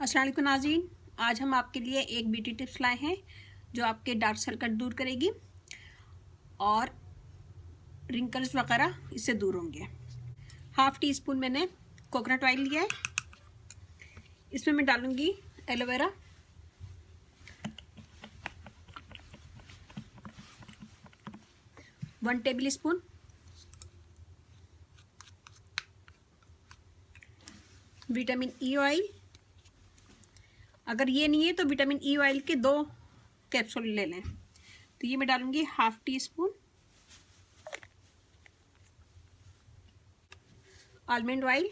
अस्सलाम वालेकुम नाज़रीन, आज हम आपके लिए एक ब्यूटी टिप्स लाए हैं जो आपके डार्क सर्कल दूर करेगी और रिंकल्स वगैरह इससे दूर होंगे। हाफ़ टी स्पून मैंने कोकोनट ऑयल लिया है। इसमें मैं डालूँगी aloe vera, one table spoon vitamin E oil. अगर ये नहीं है तो विटामिन ई ऑयल के 2 कैप्सूल ले लें। तो ये मैं डालूँगी half teaspoon almond oil,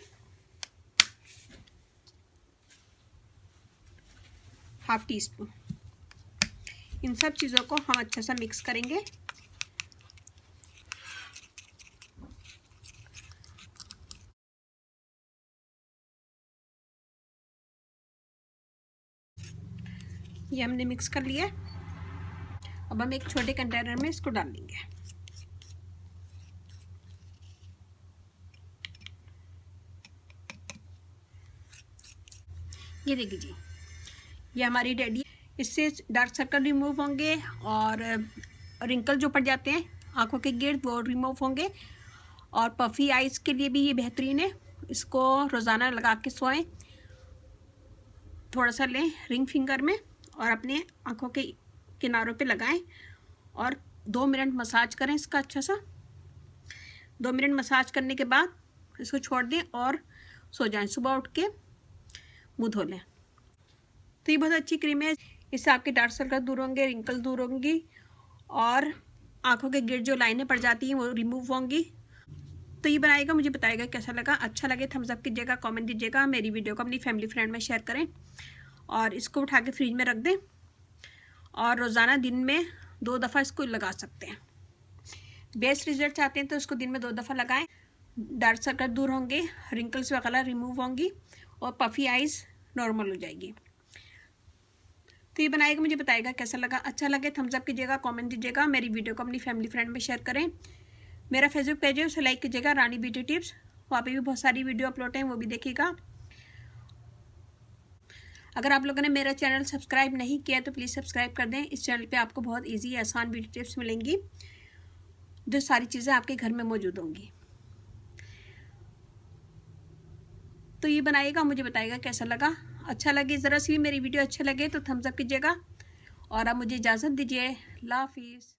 half teaspoon. इन सब चीज़ों को हम अच्छे से मिक्स करेंगे। ये हमने मिक्स कर लिया। अब हम एक छोटे कंटेनर में इसको डाल देंगे। ये देखिए जी, ये हमारी रेडी। इससे डार्क सर्कल रिमूव होंगे और रिंकल जो पड़ जाते हैं आंखों के गिर्द वो रिमूव होंगे। और पफ़ी आइज़ के लिए भी ये बेहतरीन है। इसको रोज़ाना लगा के सोएं। थोड़ा सा लें रिंग फिंगर में और अपने आंखों के किनारों पे लगाएं और 2 मिनट मसाज करें इसका अच्छा सा। 2 मिनट मसाज करने के बाद इसको छोड़ दें और सो जाएं। सुबह उठ के मुँह धो लें। तो ये बहुत अच्छी क्रीम है। इससे आपके डार्क सर्कल दूर होंगे, रिंकल दूर होंगी और आंखों के गिर्द जो लाइनें पड़ जाती हैं वो रिमूव होंगी। तो ये बनाएगा, मुझे बताएगा कैसा लगा। अच्छा लगे थम्स अप कीजिएगा, कमेंट दीजिएगा। मेरी वीडियो को अपनी फैमिली फ्रेंड में शेयर करें और इसको उठा के फ्रिज में रख दें और रोज़ाना दिन में 2 दफ़ा इसको लगा सकते हैं। बेस्ट रिजल्ट चाहते हैं तो इसको दिन में 2 दफ़ा लगाएं। डार्क सर्कल दूर होंगे, रिंकल्स वगैरह रिमूव होंगी और पफ़ी आइज़ नॉर्मल हो जाएगी। तो ये बनाएगा, मुझे बताएगा कैसा लगा। अच्छा लगे थम्स अप कीजिएगा, कमेंट दीजिएगा। मेरी वीडियो को अपनी फैमिली फ्रेंड में शेयर करें। मेरा फेसबुक पेज है, उसे लाइक कीजिएगा, रानी ब्यूटी टिप्स। वहाँ पे भी बहुत सारी वीडियो अपलोड हैं, वो भी देखिएगा। अगर आप लोगों ने मेरा चैनल सब्सक्राइब नहीं किया तो प्लीज़ सब्सक्राइब कर दें। इस चैनल पे आपको बहुत इजी आसान ब्यूटी टिप्स मिलेंगी, जो सारी चीज़ें आपके घर में मौजूद होंगी। तो ये बनाइएगा, मुझे बताइएगा कैसा लगा। अच्छा लगे, ज़रा सी भी मेरी वीडियो अच्छा लगे तो थम्स अप कीजिएगा और आप मुझे इजाज़त दीजिए। अल्लाह हाफिज़।